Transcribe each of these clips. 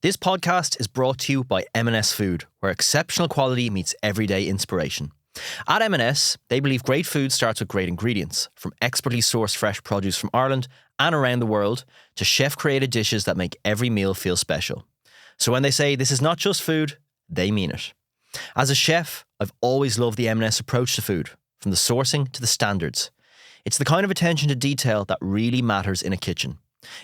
This podcast is brought to you by M&S Food, where exceptional quality meets everyday inspiration. At M&S, they believe great food starts with great ingredients, from expertly sourced fresh produce from Ireland and around the world to chef-created dishes that make every meal feel special. So when they say this is not just food, they mean it. As a chef, I've always loved the M&S approach to food, from the sourcing to the standards. It's the kind of attention to detail that really matters in a kitchen.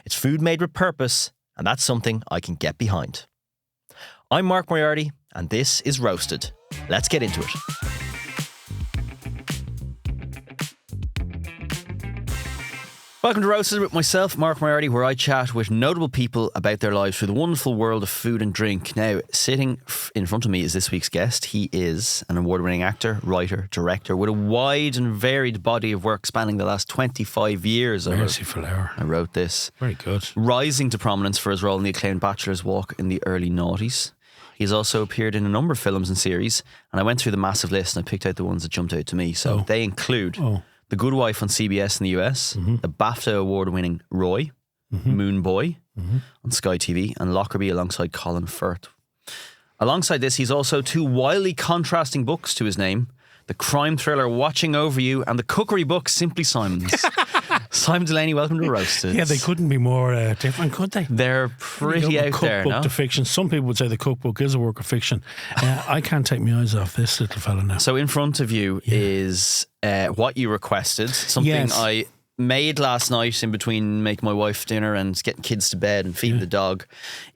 It's food made with purpose, and that's something I can get behind. I'm Mark Moriarty, and this is Roasted. Let's get into it. Welcome to Roasted with myself, Mark Moriarty, where I chat with notable people about their lives through the wonderful world of food and drink. Now, sitting in front of me is this week's guest. He is an award-winning actor, writer, director with a wide and varied body of work spanning the last 25 years. Merciful hour. I wrote this. Very good. Rising to prominence for his role in the acclaimed Bachelor's Walk in the early noughties. He's also appeared in a number of films and series, and I went through the massive list and I picked out the ones that jumped out to me. So they include The Good Wife on CBS in the US, the BAFTA award-winning Roy, Moon Boy on Sky TV, and Lockerbie alongside Colin Firth. Alongside this, he's also two wildly contrasting books to his name: the crime thriller Watching Over You and the cookery book Simply Simon's. Simon Delaney, welcome to Roasted. Yeah, they couldn't be more different, could they? They're pretty out there, no? Cookbook to fiction. Some people would say the cookbook is a work of fiction. I can't take my eyes off this little fella now. So in front of you is what you requested, something I made last night in between making my wife dinner and getting kids to bed and feeding the dog,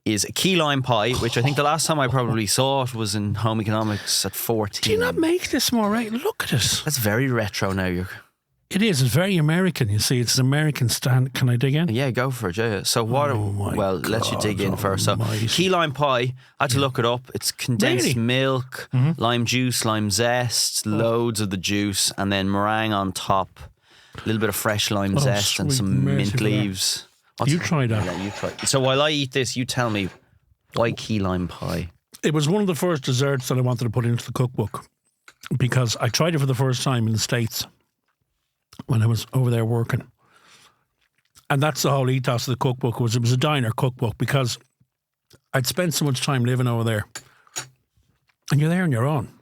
is a key lime pie, which I think the last time I probably saw it was in home economics at 14. Do you not make this more right? Look at it. That's very retro now. It is. It's very American. You see, it's an American stand. Can I dig in? Yeah, go for it. Yeah. So what? Let you dig in first. So key lime pie. I had to look it up. It's condensed milk, lime juice, lime zest, loads of the juice, and then meringue on top. A little bit of fresh lime zest and some mint leaves. You try that. Yeah, you try. So while I eat this, you tell me why key lime pie. It was one of the first desserts that I wanted to put into the cookbook because I tried it for the first time in the States when I was over there working. And that's the whole ethos of the cookbook. It was a diner cookbook because I'd spent so much time living over there. And you're there on your own.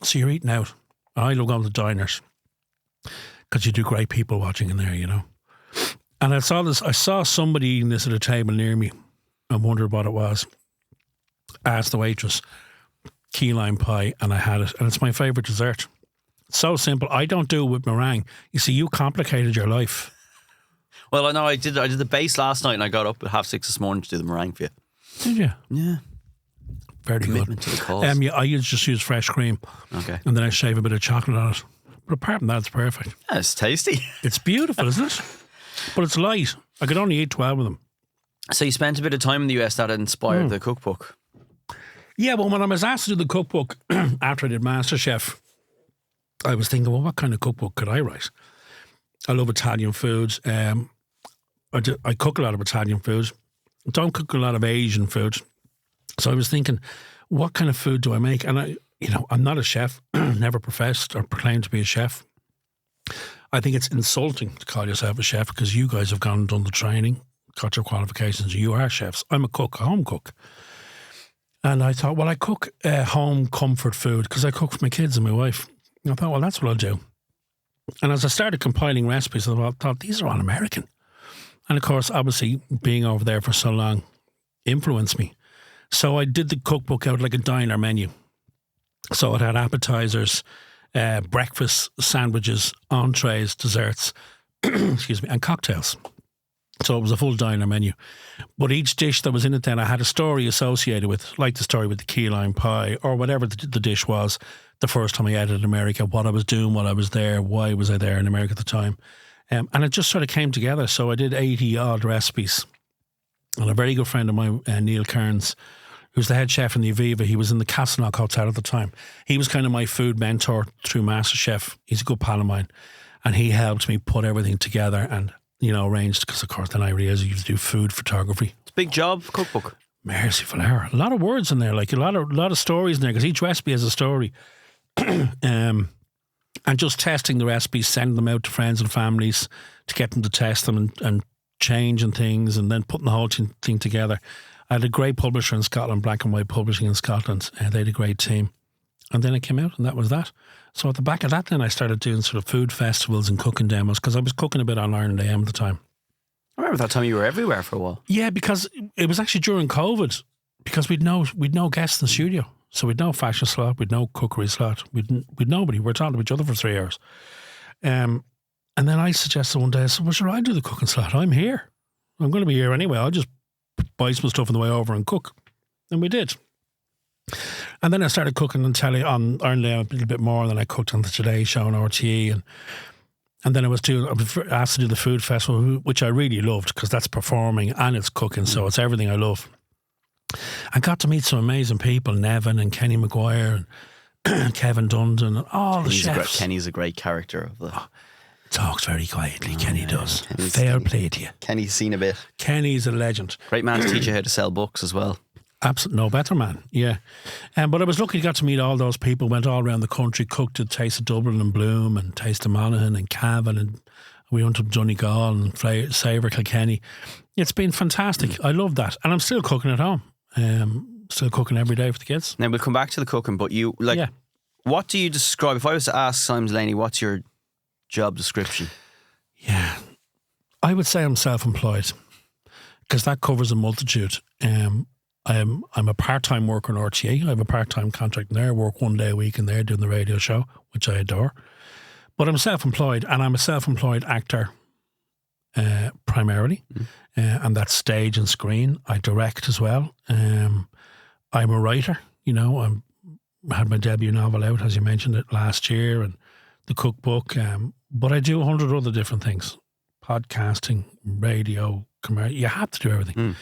So you're eating out. I love going to diners because you do great people watching in there, you know. And I saw somebody eating this at a table near me and wondered what it was. I asked the waitress, key lime pie, and I had it. And it's my favourite dessert. So simple. I don't do it with meringue. You see, you complicated your life. Well, I know I did the base last night and I got up at 6:30 this morning to do the meringue for you. Did you? Yeah. Very Commitment good. to the cause. I just use fresh cream. Okay. And then I shave a bit of chocolate on it. But apart from that, it's perfect. Yeah, it's tasty. It's beautiful, isn't it? But it's light. I could only eat 12 of them. So you spent a bit of time in the US that inspired the cookbook. Yeah, well, when I was asked to do the cookbook after I did MasterChef, I was thinking, well, what kind of cookbook could I write? I love Italian foods. I cook a lot of Italian foods. Don't cook a lot of Asian food. So I was thinking, what kind of food do I make? And I'm not a chef, never professed or proclaimed to be a chef. I think it's insulting to call yourself a chef because you guys have gone and done the training, got your qualifications. You are chefs. I'm a cook, a home cook. And I thought, well, I cook home comfort food because I cook for my kids and my wife. I thought, well, that's what I'll do. And as I started compiling recipes, I thought these are all American. And of course, obviously, being over there for so long influenced me. So I did the cookbook out like a diner menu. So it had appetizers, breakfast sandwiches, entrees, desserts, and cocktails. So it was a full diner menu. But each dish that was in it then, I had a story associated with, like the story with the key lime pie or whatever the dish was. The first time I ate it in America, what I was doing while I was there, why was I there in America at the time. And it just sort of came together. So I did 80 odd recipes. And a very good friend of mine, Neil Kearns, who's the head chef in the Aviva, he was in the Castleknock Hotel at the time. He was kind of my food mentor through MasterChef. He's a good pal of mine. And he helped me put everything together and, arranged, because of course then I realised you have to do food photography. It's a big job, cookbook. Merciful hour. A lot of words in there, like a lot of stories in there, because each recipe has a story. And just testing the recipes, sending them out to friends and families to get them to test them and change and things, and then putting the whole thing together. I had a great publisher in Scotland, Black and White Publishing in Scotland, and they had a great team. And then it came out, and that was that. So at the back of that, then I started doing sort of food festivals and cooking demos, because I was cooking a bit on Ireland AM at the time. I remember that time you were everywhere for a while. Yeah, because it was actually during COVID, because we'd no guests in the studio. So we'd no fashion slot, we'd no cookery slot, we'd nobody. We were talking to each other for 3 hours. And then I suggested one day, I said, well, sure, I do the cooking slot. I'm here. I'm going to be here anyway. I'll just buy some stuff on the way over and cook. And we did. And then I started cooking on telly on Ireland a little bit more, and then I cooked on the Today Show on RTE, and then I was asked to do the food festival, which I really loved, because that's performing and it's cooking, so it's everything I love. I got to meet some amazing people, Nevin and Kenny Maguire and Kevin Dundon and all the chefs. Kenny's a great character of the... Talks very quietly, Kenny does. Fair play to you. Kenny's seen a bit. Kenny's a legend. Great man to teach you how to sell books as well. Absolutely, no better man, yeah. But I was lucky to get to meet all those people, went all around the country, cooked at Taste of Dublin and Bloom and Taste of Monaghan and Cavan, and we went up Donegal and Savour Kilkenny. It's been fantastic. I love that. And I'm still cooking at home. Still cooking every day for the kids. Now we'll come back to the cooking, but what do you describe, if I was to ask Simon Delaney, what's your job description? Yeah, I would say I'm self-employed, because that covers a multitude. I'm a part-time worker in RTE. I have a part-time contract in there. I work 1 day a week in there doing the radio show, which I adore. But I'm self-employed, and I'm a self-employed actor primarily, and that's stage and screen. I direct as well. I'm a writer. I had my debut novel out, as you mentioned it, last year, and the cookbook. But I do 100 other different things: podcasting, radio, commercial. You have to do everything.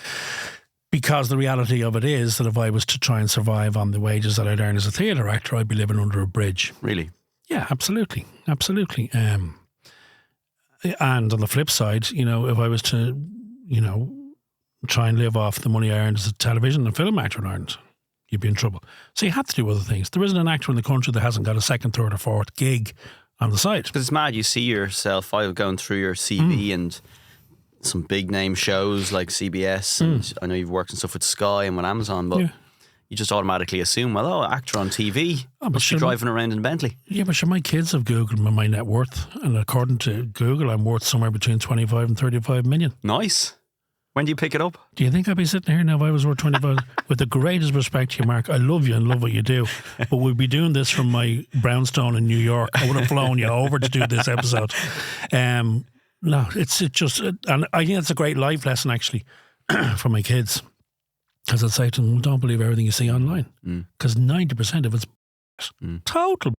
Because the reality of it is that if I was to try and survive on the wages that I'd earn as a theatre actor, I'd be living under a bridge. Really? Yeah, absolutely. Absolutely. And on the flip side, if I was to, try and live off the money I earned as a television and film actor in Ireland, you'd be in trouble. So you have to do other things. There isn't an actor in the country that hasn't got a second, third or fourth gig on the side. Because it's mad, you see yourself, I was going through your CV and some big name shows like CBS, and I know you've worked and stuff with Sky and with Amazon, but you just automatically assume, actor on TV, must be driving around in Bentley. Yeah, but my kids have Googled my net worth, and according to Google, I'm worth somewhere between 25 and 35 million. Nice. When do you pick it up? Do you think I'd be sitting here now if I was worth 25? With the greatest respect to you, Mark, I love you and love what you do, but we'd be doing this from my brownstone in New York. I would have flown you over to do this episode. No, it's just, and I think it's a great life lesson actually for my kids. Because I'd say to them, don't believe everything you see online. Because 90% of it's total.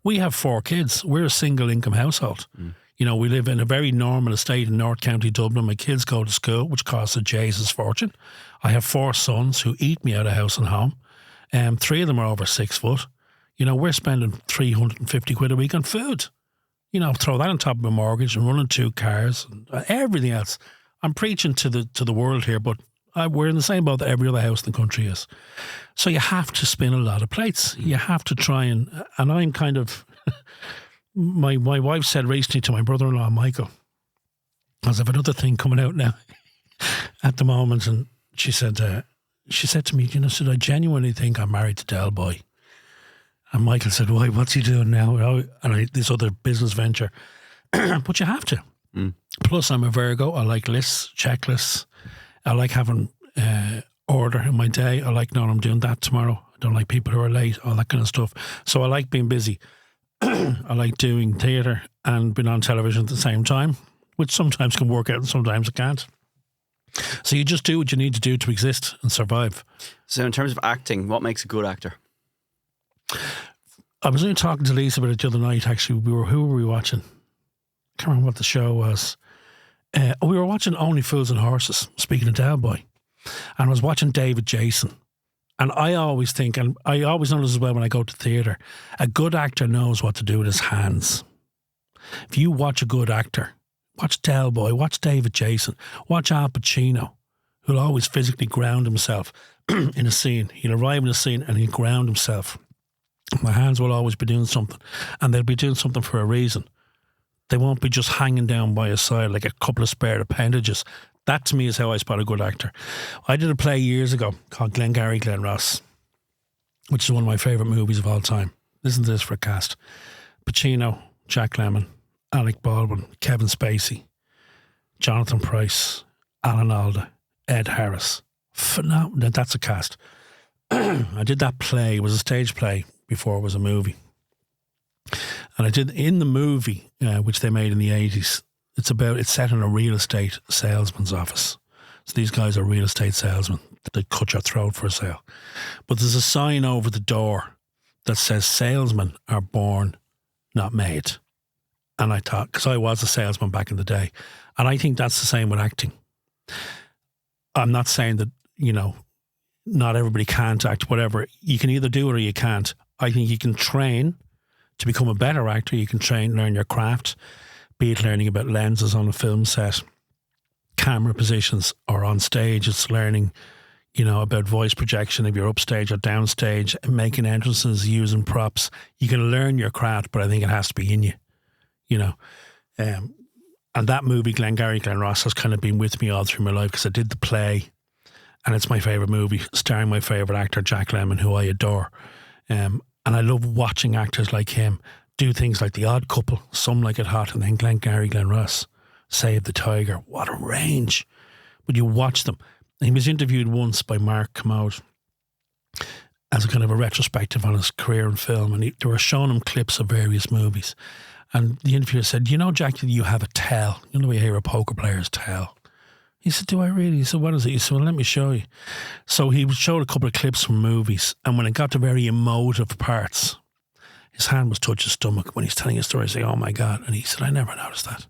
We have 4 kids. We're a single income household. We live in a very normal estate in North County Dublin. My kids go to school, which costs a Jesus fortune. I have 4 sons who eat me out of house and home. 3 of them are over 6 foot. We're spending 350 quid a week on food. Throw that on top of a mortgage and running 2 cars and everything else. I'm preaching to the world here, but we're in the same boat that every other house in the country is. So you have to spin a lot of plates. You have to try and I'm kind of, my wife said recently to my brother-in-law, Michael, because I've another thing coming out now at the moment, and she said to me, I genuinely think I'm married to Del Boy. And Michael said, why, what's he doing now? And this other business venture. But you have to. Plus, I'm a Virgo. I like lists, checklists. I like having order in my day. I like knowing I'm doing that tomorrow. I don't like people who are late, all that kind of stuff. So I like being busy. I like doing theatre and being on television at the same time, which sometimes can work out and sometimes it can't. So you just do what you need to do to exist and survive. So in terms of acting, what makes a good actor? I was only talking to Lisa about it the other night, actually. Who were we watching? I can't remember what the show was. We were watching Only Fools and Horses, speaking of Del Boy. And I was watching David Jason. And I always think, and I always notice as well when I go to theatre, a good actor knows what to do with his hands. If you watch a good actor, watch Del Boy, watch David Jason, watch Al Pacino, who'll always physically ground himself in a scene. He'll arrive in a scene and he'll ground himself. My hands will always be doing something, and they'll be doing something for a reason. They won't be just hanging down by his side like a couple of spare appendages. That to me is how I spot a good actor. I did a play years ago called Glengarry Glen Ross, which is one of my favourite movies of all time. Listen to this for a cast. Pacino, Jack Lemmon, Alec Baldwin, Kevin Spacey, Jonathan Pryce, Alan Alda, Ed Harris. Phenomenal. That's a cast. I did that play. It was a stage play before it was a movie. And I did in the movie, which they made in the 80s, it's set in a real estate salesman's office. So these guys are real estate salesmen. They cut your throat for a sale. But there's a sign over the door that says salesmen are born, not made. And I thought, because I was a salesman back in the day, and I think that's the same with acting. I'm not saying that, not everybody can't act, whatever. You can either do it or you can't. I think you can train to become a better actor. You can learn your craft, be it learning about lenses on a film set, camera positions, or on stage. It's learning, about voice projection if you're upstage or downstage, making entrances, using props. You can learn your craft, but I think it has to be in you, And that movie, Glengarry Glen Ross, has kind of been with me all through my life because I did the play, and it's my favourite movie, starring my favourite actor, Jack Lemmon, who I adore. And I love watching actors like him do things like The Odd Couple, Some Like It Hot, and then Glengarry Glen Ross, Save the Tiger. What a range. But you watch them. He was interviewed once by Mark Commode as a kind of a retrospective on his career in film, and they were showing him clips of various movies. And the interviewer said, Jack, you have a tell. You know the way you hear a poker player's tell? He said, do I really? He said, what is it? He said, well, let me show you. So he showed a couple of clips from movies, and when it got to very emotive parts, his hand was touching his stomach. When he's telling a story, I say, oh my God. And he said, I never noticed that.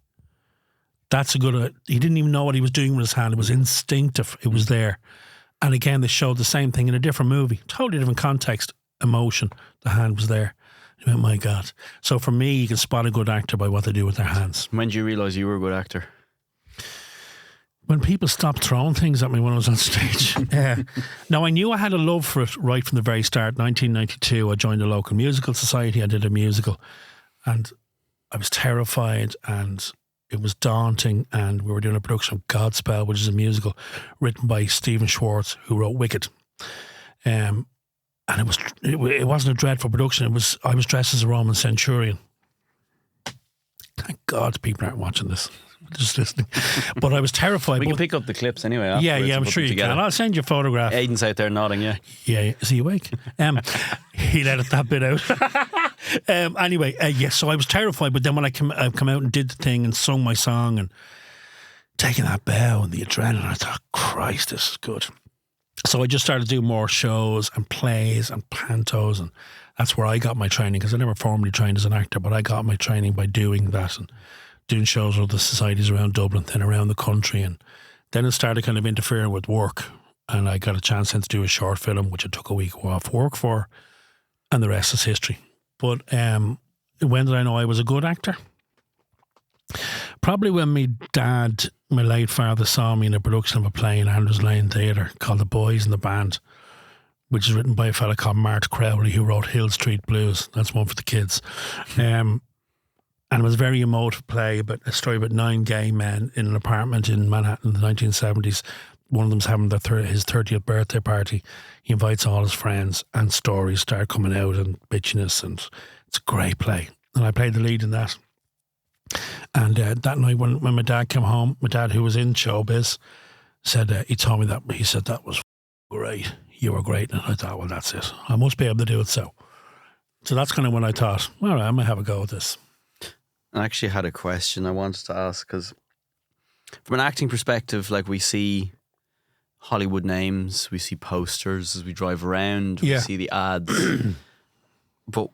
That's a good, he didn't even know what he was doing with his hand. It was instinctive. It was there. And again, they showed the same thing in a different movie, totally different context, emotion. The hand was there. He went, my God. So for me, you can spot a good actor by what they do with their hands. When did you realise you were a good actor? When people stopped throwing things at me when I was on stage. Now, I knew I had a love for it right from the very start. 1992, I joined the local musical society. I did a musical, and I was terrified, and it was daunting, and we were doing a production of Godspell, which is a musical written by Stephen Schwartz, who wrote Wicked. And it wasn't a dreadful production. I was dressed as a Roman centurion. Thank God people aren't watching this, just listening. But I was terrified. We can pick up the clips anyway. Yeah, I'm sure you can. I'll send you a photograph. Aiden's out there nodding, yeah. Yeah, is he awake? He let that bit out. Anyway, so I was terrified. But then when I come out and did the thing and sung my song and taking that bow and the adrenaline, I thought, Christ, this is good. So I just started to do more shows and plays and pantos, and that's where I got my training, because I never formally trained as an actor, but I got my training by doing that and doing shows with the societies around Dublin, then around the country, and then it started kind of interfering with work, and I got a chance then to do a short film, which I took a week off work for, and the rest is history. But when did I know I was a good actor? Probably when my late father, saw me in a production of a play in Andrews Lane Theatre called The Boys in the Band, which is written by a fella called Mart Crowley, who wrote Hill Street Blues. That's one for the kids. And it was a very emotive play about a story about 9 gay men in an apartment in Manhattan in the 1970s. One of them's having his 30th birthday party. He invites all his friends, and stories start coming out and bitchiness, and it's a great play. And I played the lead in that. And that night when my dad came home, my dad, who was in showbiz, said, he told me that, he said, that was great. You were great. And I thought, well, that's it. I must be able to do it. So that's kind of when I thought, all right, I'm going to have a go at this. I actually had a question I wanted to ask, because from an acting perspective, like, we see Hollywood names, we see posters as we drive around, we see the ads. But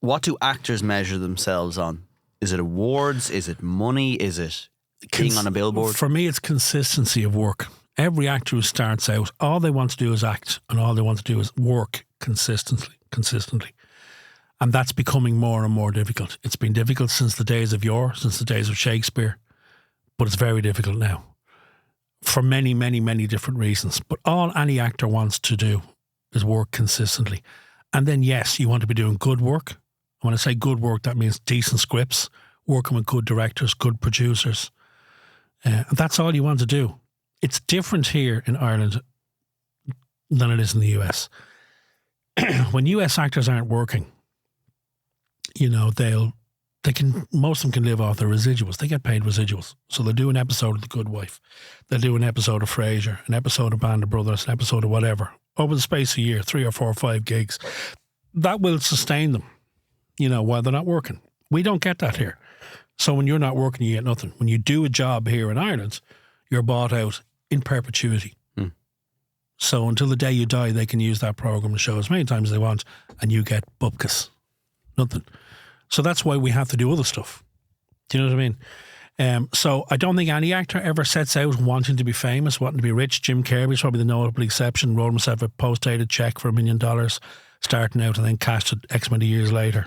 what do actors measure themselves on? Is it awards? Is it money? Is it being on a billboard? For me, it's consistency of work. Every actor who starts out, all they want to do is act, and all they want to do is work consistently. And that's becoming more and more difficult. It's been difficult since the days of yore, since the days of Shakespeare, but it's very difficult now for many, many, many different reasons. But all any actor wants to do is work consistently. And then, yes, you want to be doing good work. When I say good work, that means decent scripts, working with good directors, good producers, And that's all you want to do. It's different here in Ireland than it is in the US. When US actors aren't working, you know, most of them can live off their residuals. They get paid residuals. So they'll do an episode of The Good Wife. They'll do an episode of Frasier, an episode of Band of Brothers, an episode of whatever. Over the space of a year, 3 or 4 or 5 gigs. That will sustain them, you know, while they're not working. We don't get that here. So when you're not working, you get nothing. When you do a job here in Ireland, you're bought out in perpetuity. So until the day you die, they can use that program to show as many times as they want, and you get bupkis. Nothing. So that's why we have to do other stuff. Do you know what I mean? So I don't think any actor ever sets out wanting to be famous, wanting to be rich. Jim Carrey's probably the notable exception. Wrote himself a post-dated check for $1 million starting out and then cashed it X many years later.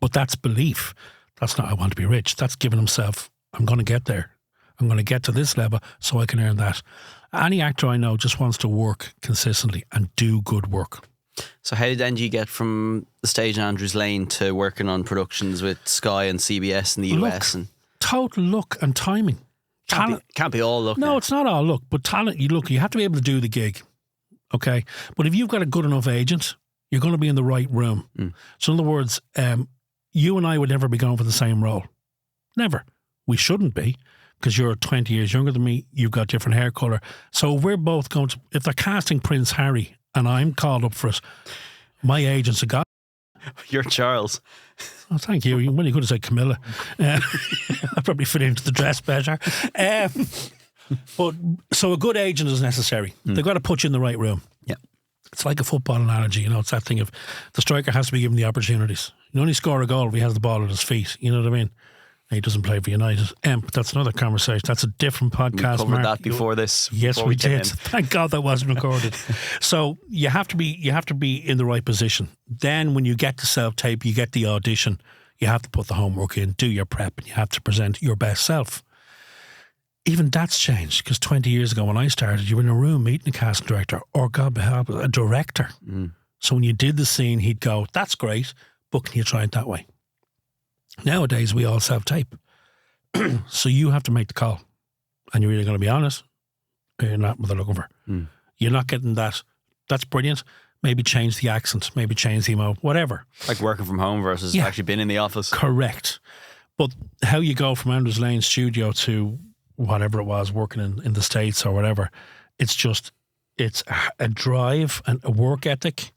But that's belief. That's not, I want to be rich. That's giving himself, I'm going to get there. I'm going to get to this level so I can earn that. Any actor I know just wants to work consistently and do good work. So how then do you get from the stage in Andrews Lane to working on productions with Sky and CBS in the US? And total luck and timing. Can't be all luck. No, now. It's not all luck, but talent. You have to be able to do the gig. Okay, but if you've got a good enough agent, you're going to be in the right room. So in other words, you and I would never be going for the same role. Never. We shouldn't be, because you're 20 years younger than me. You've got different hair colour. So we're both going to, if they're casting Prince Harry and I'm called up for it, my agent's a guy. You're Charles. Oh, thank you. Well, you could have said Camilla. I'd probably fit into the dress better. But so a good agent is necessary. They've got to put you in the right room. Yeah. It's like a football analogy, you know. It's that thing of the striker has to be given the opportunities. You only score a goal if he has the ball at his feet. You know what I mean? He doesn't play for United. But that's another conversation. That's a different podcast. We covered that before this. Yes, before we did. Thank God that wasn't recorded. So you have to be in the right position. Then when you get to self-tape, you get the audition, you have to put the homework in, do your prep, and you have to present your best self. Even that's changed, because 20 years ago when I started, you were in a room meeting a casting director, or God help, a director. So when you did the scene, he'd go, that's great, but can you try it that way? Nowadays, we all self-tape. So you have to make the call. And you're either going to be honest, or you're not what they're looking for. You're not getting that. That's brilliant. Maybe change the accent, maybe change the emo, whatever. Like working from home versus actually being in the office. Correct. But how you go from Andrews Lane studio to whatever it was, working in the States or whatever, it's a drive and a work ethic,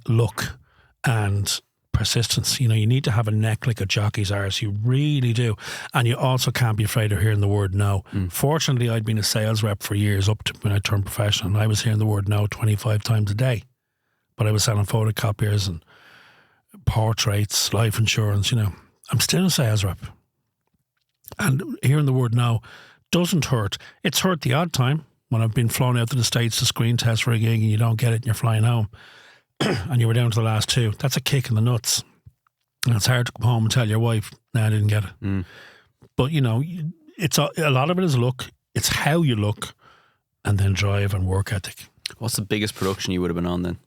luck and persistence. You know, you need to have a neck like a jockey's arse. You really do. And you also can't be afraid of hearing the word no. Fortunately, I'd been a sales rep for years up to when I turned professional, and I was hearing the word no 25 times a day. But I was selling photocopiers and portraits, life insurance, you know. I'm still a sales rep. And hearing the word no doesn't hurt. It's hurt the odd time when I've been flown out to the States to screen test for a gig and you don't get it and you're flying home. And you were down to the last 2. That's a kick in the nuts. And it's hard to come home and tell your wife, I didn't get it. But, you know, it's a lot of it is luck. It's how you look, and then drive and work ethic. What's the biggest production you would have been on then?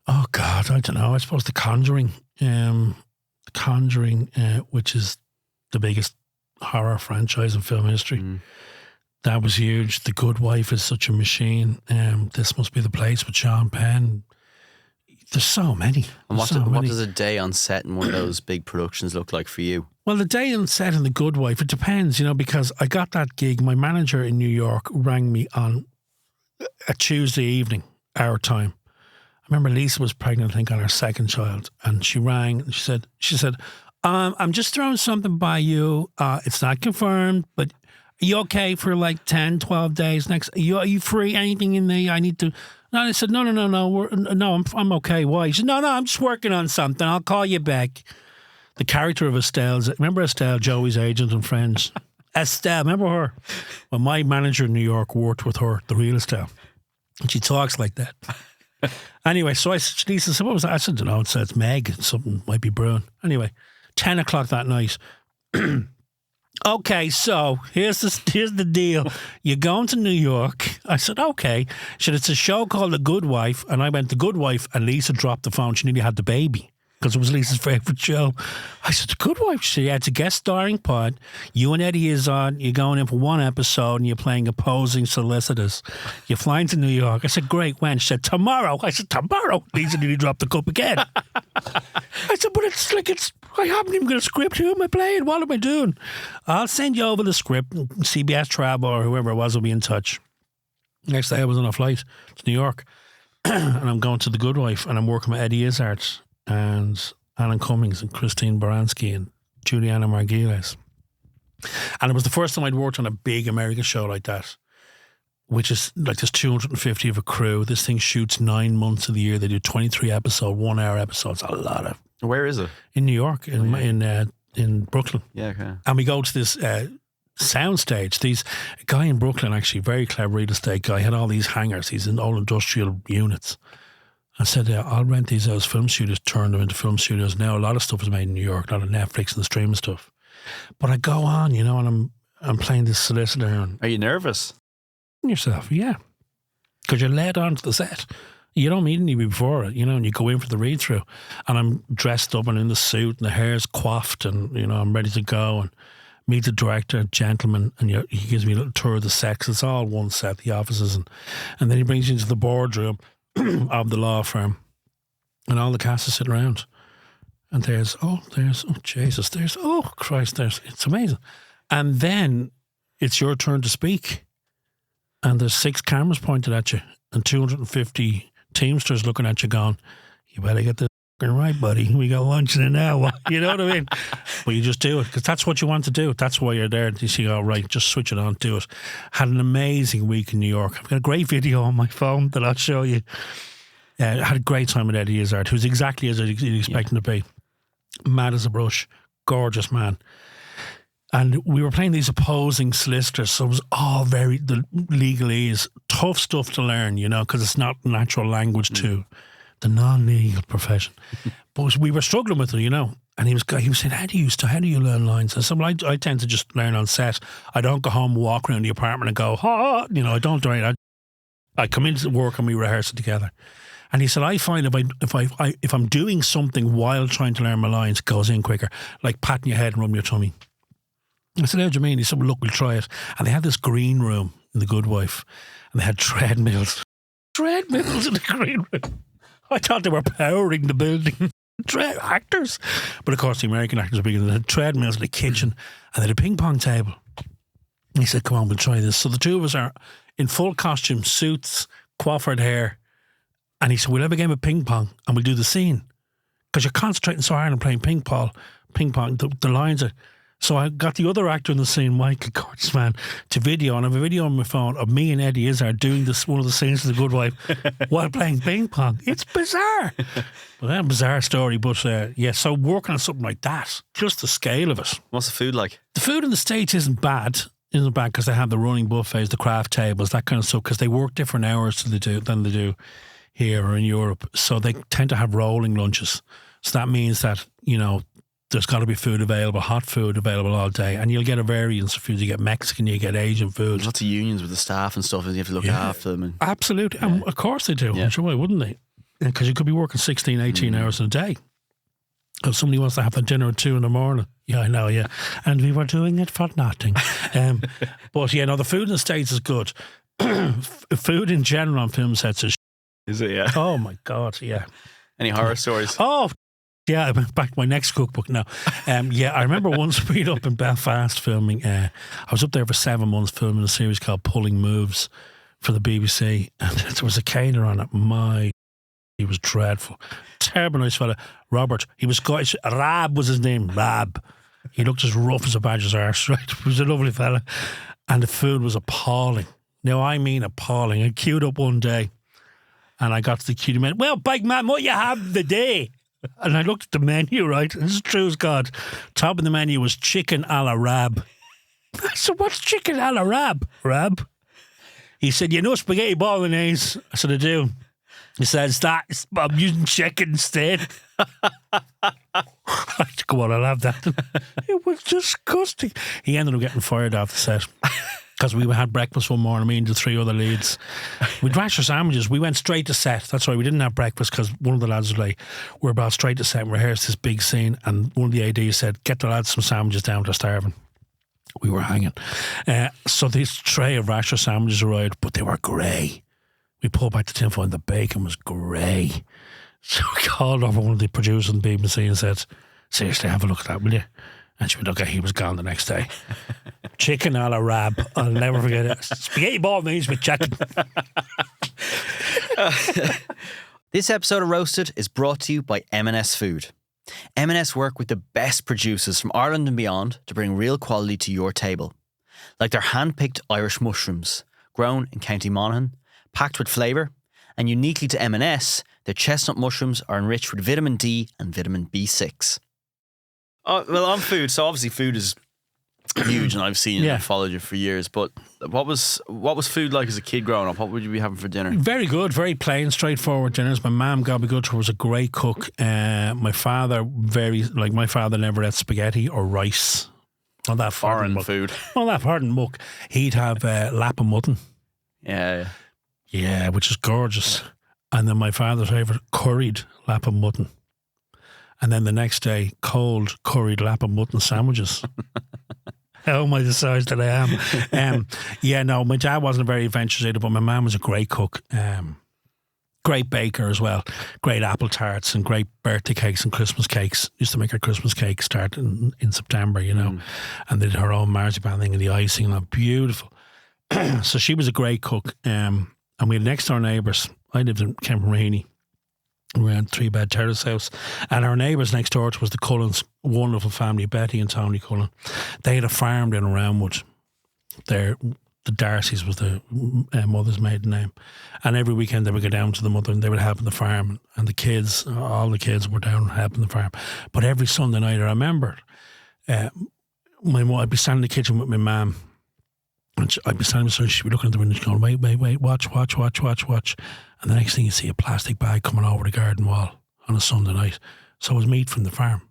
Oh, God, I don't know. I suppose The Conjuring. Which is the biggest horror franchise in film history. That was huge. The Good Wife is such a machine. This Must Be the Place with Sean Penn. There's so many. And what does a day on set in one of those big productions look like for you? Well, the day on set in The Good Wife, it depends, you know, because I got that gig. My manager in New York rang me on a Tuesday evening, our time. I remember Lisa was pregnant, I think, on her second child, and she rang and she said, I'm just throwing something by you. It's not confirmed, but are you okay for like 10, 12 days next? Are you free? Anything in there I need to? No, I said, no, I'm okay. Why? She said, no, I'm just working on something. I'll call you back. The character of Estelle, remember Estelle, Joey's agent and Friends? Estelle, remember her? Well, my manager in New York worked with her, the real Estelle. And she talks like that. Anyway, so Lisa said, what was that? I said, no, it's Meg. Something might be brewing. Anyway, 10 o'clock that night. Okay, so here's the deal. You're going to New York. I said, okay. She said, it's a show called The Good Wife. And I went, The Good Wife, and Lisa dropped the phone. She nearly had the baby. because it was Lisa's favourite show. I said, The Good Wife. She said, yeah, it's a guest starring pod. You and Eddie is on. You're going in for one episode and you're playing opposing solicitors. You're flying to New York. I said, great, when? She said, tomorrow. I said, tomorrow? Lisa nearly dropped the cup again. I said, but I haven't even got a script. Who am I playing? What am I doing? I'll send you over the script. CBS Travel or whoever it was will be in touch. Next day I was on a flight to New York and I'm going to The Good Wife and I'm working with Eddie Izzard and Alan Cummings and Christine Baranski and Juliana Margulies. And it was the first time I'd worked on a big American show like that, which is like there's 250 of a crew. This thing shoots 9 months of the year. They do 23 episode, 1 hour episodes. A lot of. Where is it? In New York, in Brooklyn. Yeah, okay. And we go to this soundstage. A guy in Brooklyn, actually, very clever real estate guy, had all these hangars. He's in all industrial units. I said, I'll rent these out as film studios, turn them into film studios. Now a lot of stuff is made in New York, a lot of Netflix and the streaming stuff. But I go on, and I'm playing this solicitor. And are you nervous? Yourself, yeah. Because you're led onto the set. You don't meet anybody before it, and you go in for the read-through. And I'm dressed up and in the suit and the hair's coiffed and, I'm ready to go and meet the director, gentleman, and he gives me a little tour of the set. It's all one set, the offices. And then he brings you into the boardroom of the law firm. And all the cast is sitting around. And it's amazing. And then it's your turn to speak. And there's 6 cameras pointed at you and 250 Teamsters looking at you going, you better get this right, buddy. We got lunch in an hour. You know what I mean? But you just do it because that's what you want to do. That's why you're there. You see, all right, just switch it on, do it. Had an amazing week in New York. I've got a great video on my phone that I'll show you. I had a great time with Eddie Izzard, who's exactly as I'd expect him to be. Mad as a brush. Gorgeous man. And we were playing these opposing solicitors, so it was all the legalese, tough stuff to learn, because it's not natural language to the non-legal profession. But we were struggling with it, And he was saying, how do you learn lines? I said, well, I tend to just learn on set. I don't go home, walk around the apartment and go, I don't do it. I come into work and we rehearse it together. And he said, I find if I'm doing something while trying to learn my lines, it goes in quicker, like patting your head and rubbing your tummy. I said, how do you mean? He said, well, look, we'll try it. And they had this green room in The Good Wife, and they had treadmills. Treadmills in the green room. I thought they were powering the building. Actors. But of course, the American actors are bigger. They had treadmills in the kitchen, and they had a ping pong table. And he said, come on, we'll try this. So the two of us are in full costume, suits, coiffured hair. And he said, we'll have a game of ping pong, and we'll do the scene. Because you're concentrating so hard on playing ping pong. The lines are... So I got the other actor in the scene, Michael, gorgeous man, to video. And I have a video on my phone of me and Eddie Izzard doing one of the scenes of The Good Wife while playing ping pong. It's bizarre. Well, that's a bizarre story. But so working on something like that, just the scale of it. What's the food like? The food in the States isn't bad because they have the running buffets, the craft tables, that kind of stuff, because they work different hours than they do here or in Europe. So they tend to have rolling lunches. So that means that, there's got to be food available, hot food available all day, and you'll get a variance of food. You get Mexican, you get Asian food. There's lots of unions with the staff and stuff, and you have to look after them. Absolutely. Yeah. And of course they do. I'm sure why wouldn't they? Because you could be working 16, 18 hours a day. If somebody wants to have a dinner at 2 a.m. Yeah, I know, yeah. And we were doing it for nothing. But the food in the States is good. Food in general on film sets is it, yeah? Oh my God, yeah. Any horror stories? Oh, yeah, I went back to my next cookbook now. I remember once being up in Belfast filming. I was up there for 7 months filming a series called Pulling Moves for the BBC. And there was a caterer on it. He was dreadful. Terrible nice fella. Robert. He was Scottish. Rab was his name. Rab. He looked as rough as a badger's arse, right? He was a lovely fella. And the food was appalling. Now, I mean appalling. I queued up one day and I got to the queue. He went, well, big man, what you have today? And I looked at the menu, right? This is true as God. Top of the menu was chicken a la Rab. I said, what's chicken a la Rab? Rab? He said, spaghetti bolognese. I said, I do. He says, I'm using chicken instead. I said, come on, I'll have that. It was disgusting. He ended up getting fired off the set. Because we had breakfast one morning, me and the 3 other leads. We'd rasher sandwiches. We went straight to set. That's why we didn't have breakfast, because one of the lads was like, we're about straight to set and rehearsed this big scene. And one of the ADs said, get the lads some sandwiches down, they're starving. We were hanging. So this tray of rasher sandwiches arrived, but they were grey. We pulled back the tinfoil and the bacon was grey. So we called over one of the producers on the BBC and said, seriously, have a look at that, will you? And she went, okay, he was gone the next day. Chicken a la rab. I'll never forget it. Spaghetti bolognese with chicken. This episode of Roasted is brought to you by M&S Food. M&S work with the best producers from Ireland and beyond to bring real quality to your table. Like their hand-picked Irish mushrooms, grown in County Monaghan, packed with flavour, and uniquely to M&S, their chestnut mushrooms are enriched with vitamin D and vitamin B6. Oh, well, on food, so obviously food is huge, and I've seen it and followed you for years. But what was food like as a kid growing up? What would you be having for dinner? Very good, very plain, straightforward dinners. My mum, God be good to her, was a great cook. My father, my father never ate spaghetti or rice. Not that foreign food. Not that foreign muck. He'd have lap of mutton. Yeah, which is gorgeous. And then my father's favourite, curried lap of mutton. And then the next day, cold curried lap of mutton sandwiches. How am I the size that I am? My dad wasn't a very adventurous eater, but my mum was a great cook. Great baker as well. Great apple tarts and great birthday cakes and Christmas cakes. Used to make her Christmas cake start in September, And they did her own marzipan thing and the icing and that. Beautiful. So she was a great cook. And we had next door neighbours. I lived in Kempenreany. We had a 3-bed terrace house, and our neighbours next door to us was the Cullens, wonderful family, Betty and Tony Cullen. They had a farm down in Roundwood. The Darcys was the mother's maiden name, and every weekend they would go down to the mother and they would help in the farm, and all the kids were down helping the farm. But every Sunday night, I remember, I'd be standing in the kitchen with my mum. And I'd be standing beside her, she'd be looking at the window, she'd going, wait, watch. And the next thing you see a plastic bag coming over the garden wall on a Sunday night. So it was meat from the farm.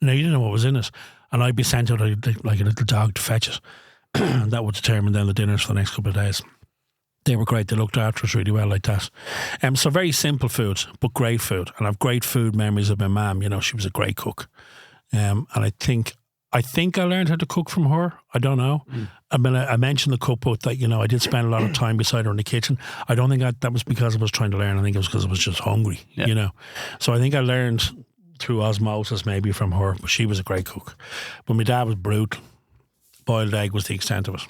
Now, you didn't know what was in it. And I'd be sent out like a little dog to fetch it. And that would determine then the dinners for the next couple of days. They were great. They looked after us really well like that. So very simple food, but great food. And I've great food memories of my mum. She was a great cook. And I think I learned how to cook from her. I don't know. I mean, I mentioned the cookbook that, I did spend a lot of time beside her in the kitchen. I don't think that was because I was trying to learn. I think it was because I was just hungry, So I think I learned through osmosis maybe from her, but she was a great cook. But my dad was brutal. Boiled egg was the extent of it.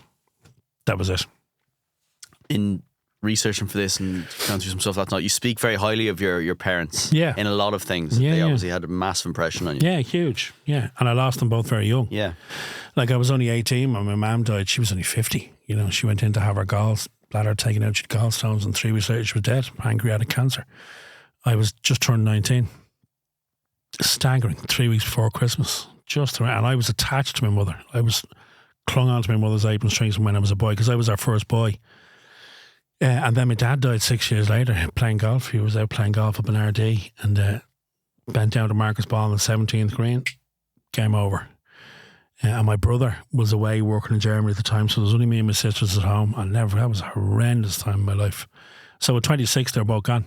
That was it. In researching for this and going through some stuff last night, you speak very highly of your parents in a lot of things. They obviously had a massive impression on you. Yeah, huge. Yeah. And I lost them both very young. Yeah. Like I was only 18 when my mum died. She was only 50. She went in to have her gallbladder taken out. She had gallstones, and 3 weeks later she was dead, pancreatic cancer. I was just turned 19. Staggering. 3 weeks before Christmas. And I was attached to my mother. I was clung on to my mother's apron strings when I was a boy, because I was our first boy. And then my dad died 6 years later playing golf. He was out playing golf up in RD and bent down to Marcus Ball on the 17th green. Game over. And my brother was away working in Germany at the time, so there was only me and my sisters at home. That was a horrendous time in my life. So at 26, they were both gone.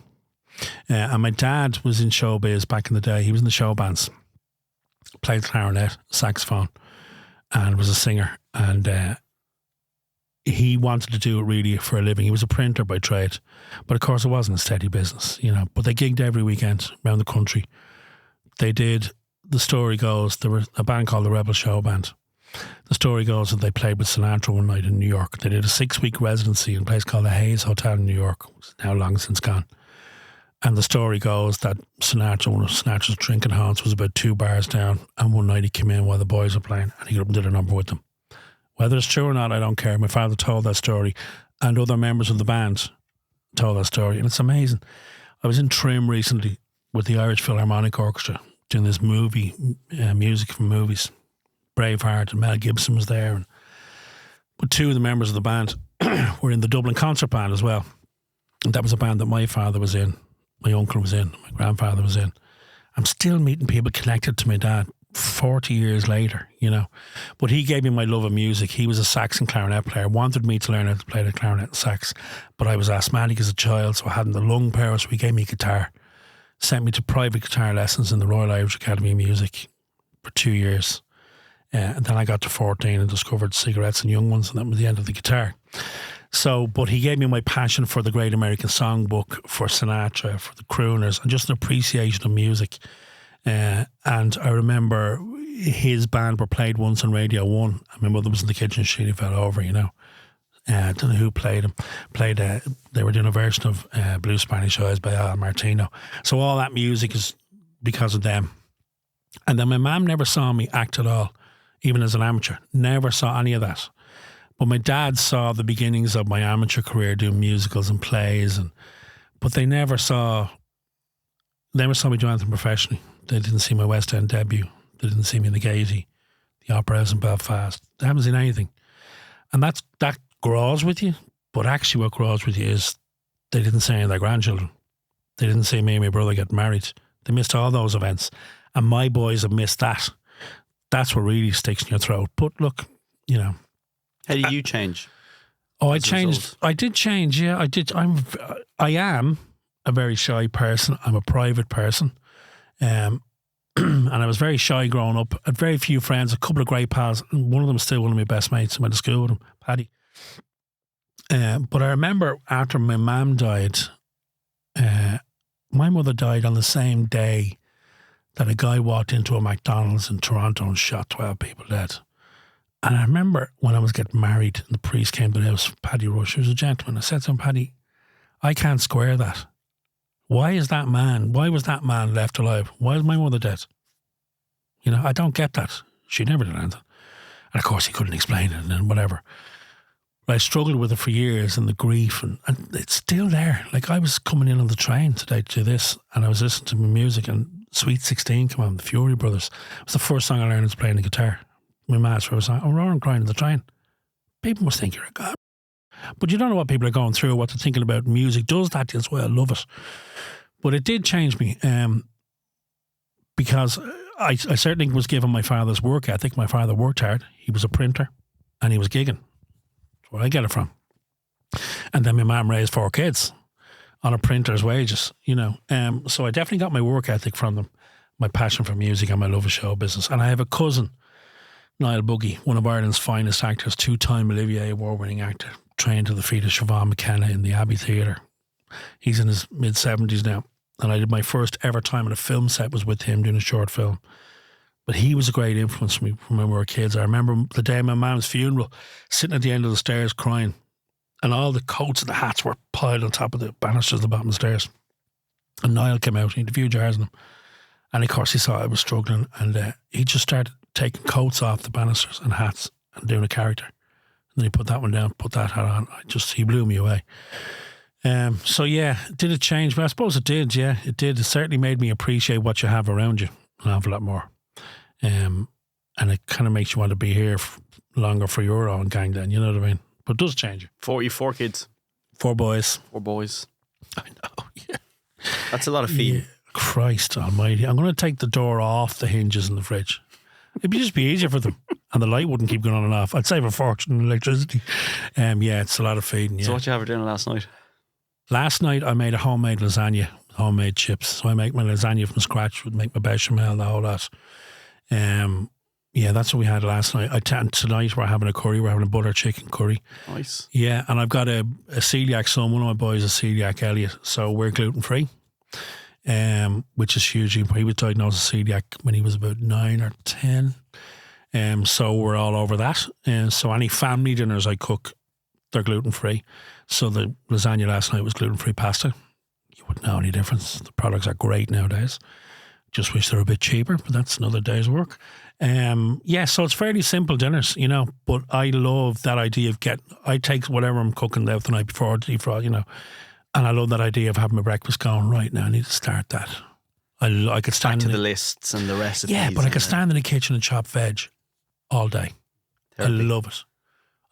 And my dad was in showbiz back in the day. He was in the show bands. Played clarinet, saxophone, and was a singer. And he wanted to do it really for a living. He was a printer by trade, but of course it wasn't a steady business, but they gigged every weekend around the country. They did, the story goes, there was a band called the Rebel Show Band. The story goes that they played with Sinatra one night in New York. They did a 6-week residency in a place called the Hayes Hotel in New York, which is now long since gone. And the story goes that Sinatra, one of Sinatra's drinking haunts, was about 2 bars down, and one night he came in while the boys were playing and he got up and did a number with them. Whether it's true or not, I don't care. My father told that story, and other members of the band told that story, and it's amazing. I was in Trim recently with the Irish Philharmonic Orchestra doing this movie, music from movies. Braveheart, and Mel Gibson was there. But 2 of the members of the band were in the Dublin Concert Band as well. And that was a band that my father was in, my uncle was in, my grandfather was in. I'm still meeting people connected to my dad 40 years later, you know. But he gave me my love of music. He was a sax and clarinet player, wanted me to learn how to play the clarinet and sax, but I was asthmatic as a child, so I hadn't the lung power, so he gave me a guitar, sent me to private guitar lessons in the Royal Irish Academy of Music for 2 years. And then I got to 14 and discovered cigarettes and young ones, and that was the end of the guitar. So, but he gave me my passion for the Great American Songbook, for Sinatra, for the crooners, and just an appreciation of music. And I remember his band were played once on Radio 1. And my mother was in the kitchen, she fell over, you know. I don't know who played them. They were doing a version of Blue Spanish Eyes by Al Martino. So all that music is because of them. And then my mum never saw me act at all, even as an amateur. Never saw any of that. But my dad saw the beginnings of my amateur career doing musicals and plays, but they never saw me do anything professionally. They didn't see my West End debut. They didn't see me in the Gaiety, the Opera House in Belfast. They haven't seen anything. And that grows with you. But actually what grows with you is they didn't see any of their grandchildren. They didn't see me and my brother get married. They missed all those events. And my boys have missed that. That's what really sticks in your throat. But look, you know. How did you change? Oh, I changed. I did change, yeah. I did. I am a very shy person. I'm a private person. And I was very shy growing up. I had very few friends, a couple of great pals. And one of them is still one of my best mates. I went to school with him, Paddy. But I remember after my mum died, my mother died on the same day that a guy walked into a McDonald's in Toronto and shot 12 people dead. And I remember when I was getting married and the priest came to the house, Paddy Rush, who was a gentleman. I said to him, Paddy, I can't square that. Why was that man left alive? Why is my mother dead? You know, I don't get that. She never did anything. And of course he couldn't explain it and whatever. But I struggled with it for years and the grief and it's still there. Like I was coming in on the train today to this and I was listening to my music and Sweet 16 came on, the Fury Brothers. It was the first song I learned to play the guitar. My master was like, roaring crying in the train. People must think you're a god. But you don't know what people are going through, what they're thinking about. Music does that as well. I love it. But it did change me because I certainly was given my father's work ethic. My father worked hard. He was a printer and he was gigging. That's where I get it from. And then my mum raised 4 kids on a printer's wages, you know. So I definitely got my work ethic from them, my passion for music and my love of show business. And I have a cousin, Niall Buggy, one of Ireland's finest actors, 2-time Olivier Award-winning actor, trained to the feet of Siobhan McKenna in the Abbey Theatre. He's in his mid-70s now. And I did my first ever time on a film set was with him doing a short film. But he was a great influence for me from when we were kids. I remember the day of my mum's funeral, sitting at the end of the stairs crying. And all the coats and the hats were piled on top of the banisters at the bottom of the stairs. And Niall came out, he had a few jars in them. And of course he saw I was struggling and he just started taking coats off the banisters and hats and doing a character. And then he put that one down, put that hat on. He blew me away. So yeah, did it change? But I suppose it did, yeah. It did. It certainly made me appreciate what you have around you an awful lot more. And it kind of makes you want to be here longer for your own gang then, you know what I mean? But it does change you. 44 kids. 4 boys. 4 boys. I know, yeah. That's a lot of feeding. Yeah. Christ almighty. I'm going to take the door off the hinges in the fridge. It'd just be easier for them. And the light wouldn't keep going on and off. I'd save a fortune in electricity. Yeah, it's a lot of feeding, yeah. So what you have for dinner last night? Last night I made a homemade lasagna, homemade chips. So I make my lasagna from scratch, would make my bechamel, the whole lot. Yeah, that's what we had last night. Tonight we're having a curry. We're having a butter chicken curry. Nice. Yeah, and I've got a celiac son. One of my boys is celiac, Elliot. So we're gluten-free, which is huge. He was diagnosed with celiac when he was about 9 or 10. So we're all over that. So any family dinners I cook, they're gluten-free. So the lasagna last night was gluten-free pasta. You wouldn't know any difference. The products are great nowadays. Just wish they were a bit cheaper, but that's another day's work. Yeah, so it's fairly simple dinners, you know, but I love that idea of I take whatever I'm cooking out the night before, you know, and I love that idea of having my breakfast going, right now I need to start that. I could stand back to the lists and the recipes. Yeah, but I could stand in the kitchen and chop veg all day. Therapy. I love it.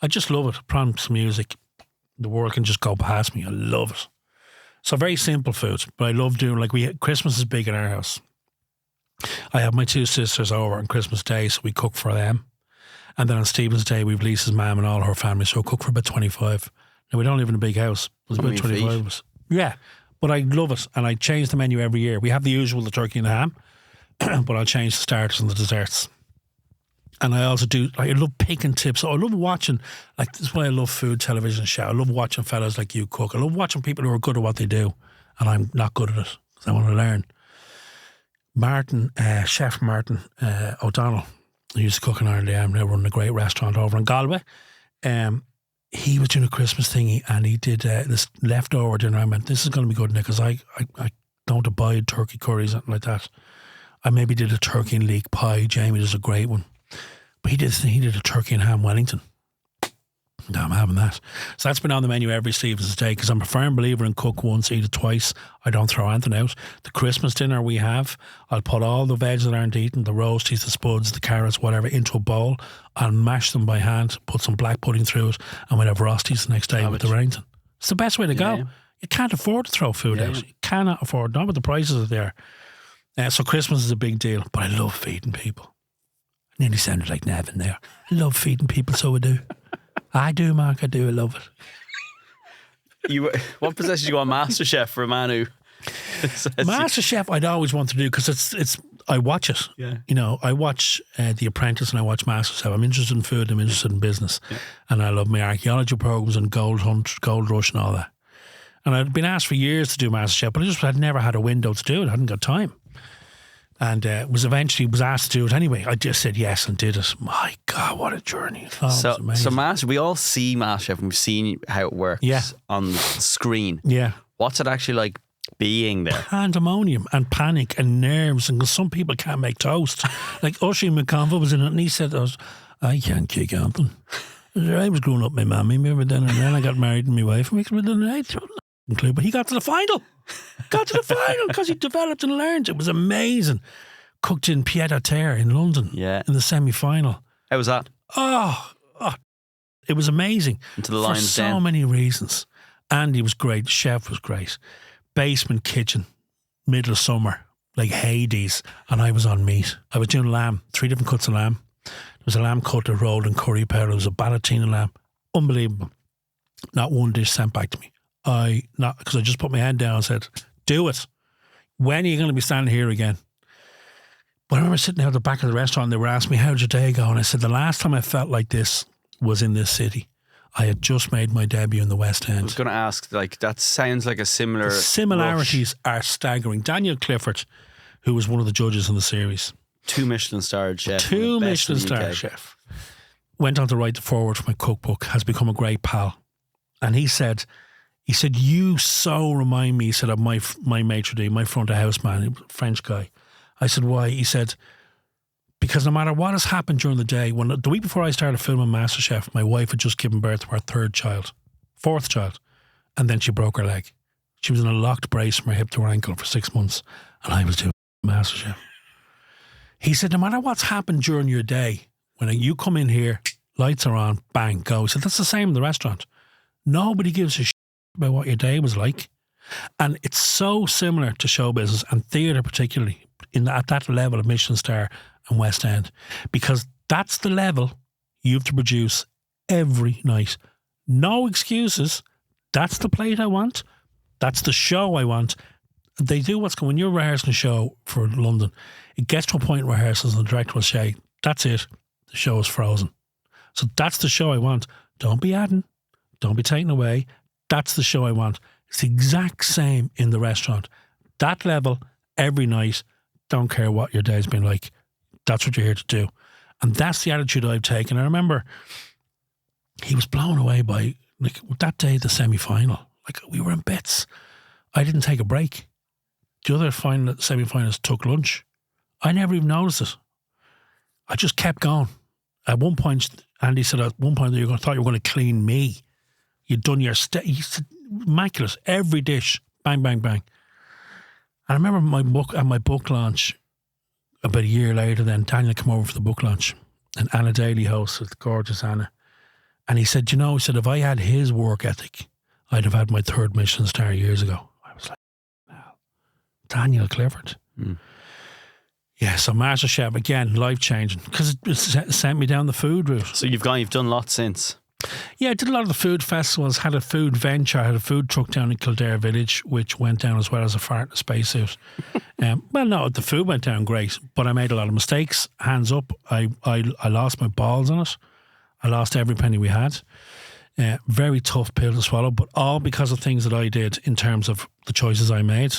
I just love it. Prompts music. The world can just go past me. I love it. So very simple foods, but I love doing, Christmas is big in our house. I have my two sisters over on Christmas Day, so we cook for them. And then on Stephen's Day, we've Lisa's mum and all her family, so we cook for about 25. Now, we don't live in a big house. There's about 25 of us. Yeah, but I love it, and I change the menu every year. We have the usual, the turkey and the ham, but I'll change the starters and the desserts. And I also do, I love picking tips. I love watching, this is why I love food television show. I love watching fellas like you cook. I love watching people who are good at what they do, and I'm not good at it, because I want to learn. Chef Martin O'Donnell, who used to cook in Ireland, now running a great restaurant over in Galway. He was doing a Christmas thingy, and he did this leftover dinner. I went, this is going to be good, Nick, because I don't abide turkey curries, something like that. I maybe did a turkey and leek pie. Jamie does a great one. But he did a turkey and ham Wellington. No, I'm having that. So that's been on the menu every Stephen's Day, because I'm a firm believer in cook once, eat it twice. I don't throw anything out. The Christmas dinner we have, I'll put all the veg that aren't eaten, the roasties, the spuds, the carrots, whatever, into a bowl. I'll mash them by hand, put some black pudding through it, and we'll have Frosties the next day with the Wellington. It's the best way to go. You can't afford to throw food out. You cannot afford, not with the prices are there. So Christmas is a big deal, but I love feeding people. I nearly sounded like Nevin there. I love feeding people, so I do. I do, Mark. I do. I love it. What possesses you on MasterChef for a man who? MasterChef, I'd always want to do, because it's. I watch it. Yeah. You know, I watch The Apprentice and I watch MasterChef. I'm interested in food. I'm interested in business, and I love my archaeology programs and Gold Hunt, Gold Rush, and all that. And I'd been asked for years to do MasterChef, but I just had never had a window to do it. I hadn't got time. And was asked to do it anyway. I just said yes and did it. My God, what a journey. So Master, we all see MasterChef and we've seen how it works on screen. Yeah. What's it actually like being there? Pandemonium and panic and nerves, and some people can't make toast. Like Oisin McConville was in it, and he said, I can't kick anything. I was growing up with my mammy, and then I got married to my wife, and but he got to the final. Because he developed and learned. It was amazing. Cooked in Pied à Terre in London in the semi-final. How was that? Oh, it was amazing. Into the lines for so many reasons. Andy was great. The chef was great. Basement kitchen, middle of summer, like Hades, and I was on meat. I was doing lamb, 3 different cuts of lamb. There was a lamb cutlet rolled in curry powder. There was a Balatina lamb. Unbelievable. Not one dish sent back to me. Because I just put my head down and said, do it. When are you going to be standing here again? But I remember sitting out at the back of the restaurant and they were asking me, how'd your day go? And I said, the last time I felt like this was in this city. I had just made my debut in the West End. I was going to ask, that sounds like a similar... The similarities are staggering. Daniel Clifford, who was one of the judges in the series. 2 Michelin-starred chef. 2 Michelin-starred chef. Went on to write the foreword for my cookbook, has become a great pal. And he said, you so remind me, he said, of my maitre d', my front of house man, French guy. I said, why? He said, because no matter what has happened during the day, the week before I started filming MasterChef, my wife had just given birth to her 4th child, and then she broke her leg. She was in a locked brace from her hip to her ankle for 6 months, and I was doing MasterChef. He said, no matter what's happened during your day, when you come in here, lights are on, bang, go. He said, that's the same in the restaurant. Nobody gives a shit about what your day was like. And it's so similar to show business and theatre, particularly at that level of Michelin star and West End, because that's the level you have to produce every night. No excuses. That's the plate I want. That's the show I want. They do when you're rehearsing a show for London, it gets to a point in rehearsals and the director will say, that's it, the show is frozen. So that's the show I want. Don't be adding. Don't be taking away. That's the show I want. It's the exact same in the restaurant. That level, every night, don't care what your day's been like. That's what you're here to do. And that's the attitude I've taken. I remember he was blown away by, that day, the semi-final. We were in bits. I didn't take a break. The other semi-finalists took lunch. I never even noticed it. I just kept going. At one point, Andy said, thought you were going to clean me. You'd done your he said, immaculate. Every dish, bang, bang, bang. And I remember my book launch about a year later. Then Daniel came over for the book launch, and Anna Daly hosted, gorgeous Anna. And he said, if I had his work ethic, I'd have had my 3rd Michelin star years ago. I was like, wow, Daniel Clifford. Yeah, so MasterChef, again, life-changing, because it sent me down the food route. So you've done lots since. Yeah, I did a lot of the food festivals, had a food venture, had a food truck down in Kildare Village, which went down as well as a fart in a spacesuit. Well, no, the food went down great, but I made a lot of mistakes. Hands up, I lost my balls on it. I lost every penny we had. Very tough pill to swallow, but all because of things that I did in terms of the choices I made,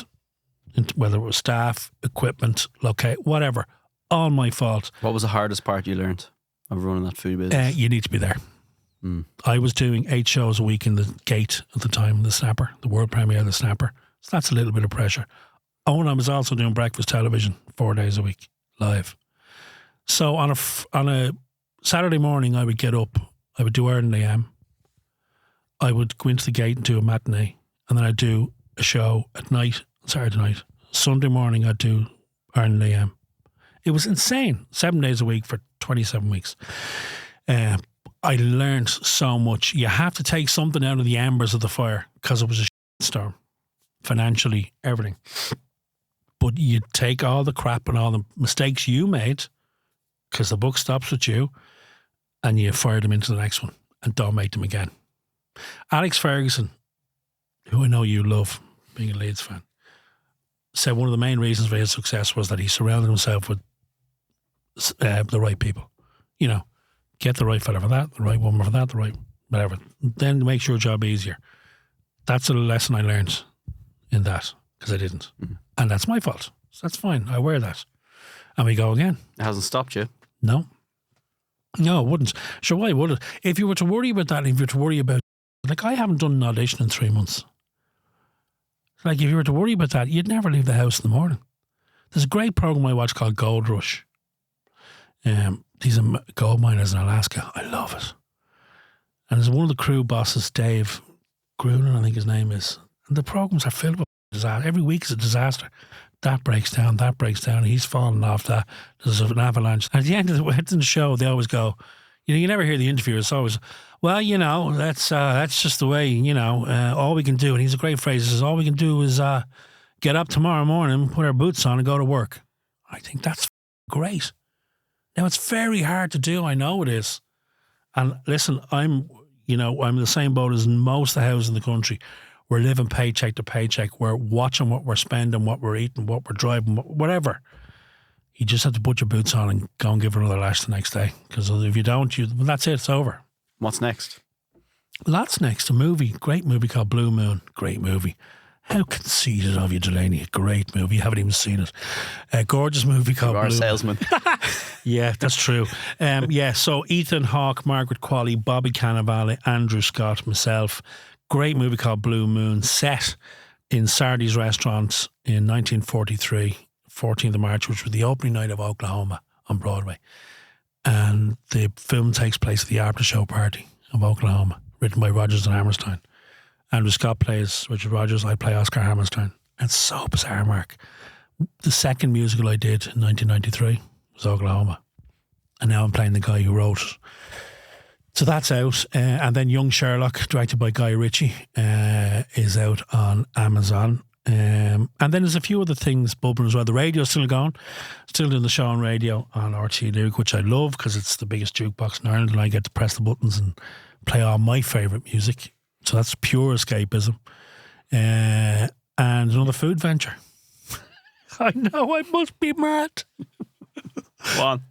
whether it was staff, equipment, locate, whatever, all my fault. What was the hardest part you learned of running that food business? You need to be there. I was doing 8 shows a week in the Gate at the time, the Snapper, the world premiere of the Snapper. So that's a little bit of pressure. Oh, and I was also doing breakfast television 4 days a week, live. So on a Saturday morning, I would get up, I would do Ireland AM, I would go into the Gate and do a matinee, and then I'd do a show at night, Saturday night. Sunday morning, I'd do Ireland AM. It was insane. 7 days a week for 27 weeks. I learned so much. You have to take something out of the embers of the fire because it was a storm, financially, everything. But you take all the crap and all the mistakes you made, because the book stops with you, and you fire them into the next one and don't make them again. Alex Ferguson, who I know you love, being a Leeds fan, said one of the main reasons for his success was that he surrounded himself with the right people. You know, get the right fella for that, the right woman for that, the right whatever. Then makes your job easier. That's a lesson I learned in that, because I didn't. Mm-hmm. And that's my fault. So that's fine. I wear that. And we go again. It hasn't stopped you? No. No, it wouldn't. Sure, why would it? If you were to worry about that, if you were to worry about, like, I haven't done an audition in 3 months. Like, if you were to worry about that, you'd never leave the house in the morning. There's a great program I watch called Gold Rush. These are gold miners in Alaska. I love it. And there's one of the crew bosses, Dave Grunin, I think his name is. And the programs are filled with disaster. Every week is a disaster. That breaks down. He's falling off that. There's an avalanche. And at the end of the show, they always go, you never hear the interview. It's always, well, that's just the way, all we can do. And he's a great phrase. He says, all we can do is get up tomorrow morning, put our boots on and go to work. I think that's great. Now, it's very hard to do. I know it is. And listen, I'm in the same boat as most of the houses in the country. We're living paycheck to paycheck. We're watching what we're spending, what we're eating, what we're driving, whatever. You just have to put your boots on and go and give it another lash the next day. Because if you don't, that's it. It's over. What's next? Lots next. A movie, great movie called Blue Moon. Great movie. How conceited of you, Delaney. A great movie. You haven't even seen it. A gorgeous movie called Blue Moon. Salesman. Yeah, that's true. So Ethan Hawke, Margaret Qualley, Bobby Cannavale, Andrew Scott, myself. Great movie called Blue Moon, set in Sardi's restaurant in 1943, 14th of March, which was the opening night of Oklahoma on Broadway. And the film takes place at the after-show party of Oklahoma, written by Rodgers and Hammerstein. Andrew Scott plays Richard Rodgers, I play Oscar Hammerstein. And it's so bizarre, Mark. The second musical I did in 1993 was Oklahoma. And now I'm playing the guy who wrote it. So that's out. And then Young Sherlock, directed by Guy Ritchie, is out on Amazon. And then there's a few other things bubbling as well. The radio's still going. Still doing the show on radio on RTÉ Lyric, which I love because it's the biggest jukebox in Ireland and I get to press the buttons and play all my favourite music. So that's pure escapism. And another food venture. I know, I must be mad. Go on.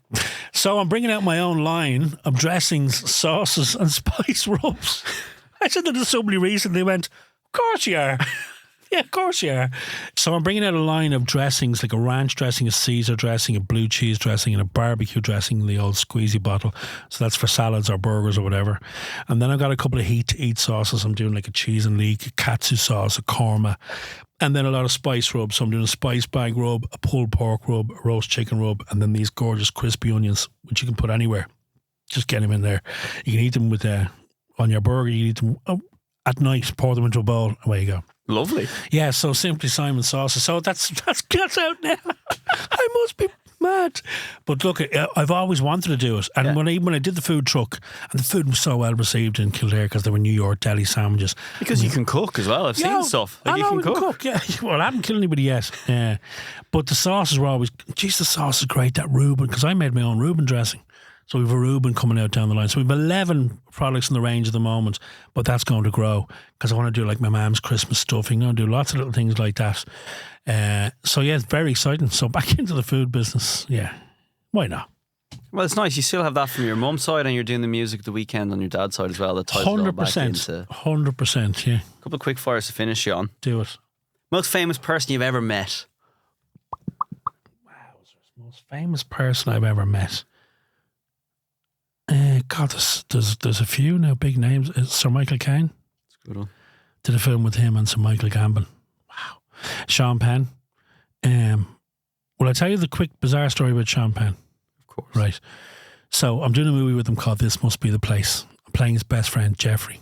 So I'm bringing out my own line of dressings, sauces and spice rubs. I said that to somebody recently. They went, of course you are. Yeah, of course you are. So I'm bringing out a line of dressings, like a ranch dressing, a Caesar dressing, a blue cheese dressing, and a barbecue dressing in the old squeezy bottle. So that's for salads or burgers or whatever. And then I've got a couple of heat-to-eat sauces. I'm doing like a cheese and leek, a katsu sauce, a korma, and then a lot of spice rubs. So I'm doing a spice bag rub, a pulled pork rub, a roast chicken rub, and then these gorgeous crispy onions, which you can put anywhere. Just get them in there. You can eat them with on your burger. You can eat them at night, pour them into a bowl, away you go. Lovely. Yeah, so Simply Simon sauces. So that's out now. I must be Mad. But look, I've always wanted to do it. And when I did the food truck, and the food was so well received in Kildare because they were New York deli sandwiches. Because you can cook as well. I've seen stuff. Like, I know you can cook. Yeah. Well, I haven't killed anybody yet. But the sauces were always, geez, the sauce is great, that Reuben, because I made my own Reuben dressing. So we have a Reuben coming out down the line. So we have 11 products in the range at the moment, but that's going to grow because I want to do like my mum's Christmas stuffing. I want to do lots of little things like that. So yeah, it's very exciting. So back into the food business. Yeah, why not? Well, it's nice. You still have that from your mum's side, and you're doing the music the weekend on your dad's side as well. That ties it all back into 100%. Yeah. A couple of quick fires to finish you on. Do it. Most famous person you've ever met? Wow, most famous person I've ever met. God, there's a few now, big names. Sir Michael Caine. That's a good one. Did a film with him and Sir Michael Gambon. Wow. Sean Penn. Will I tell you the quick bizarre story about Sean Penn? Of course. Right. So I'm doing a movie with him called This Must Be the Place. I'm playing his best friend, Jeffrey.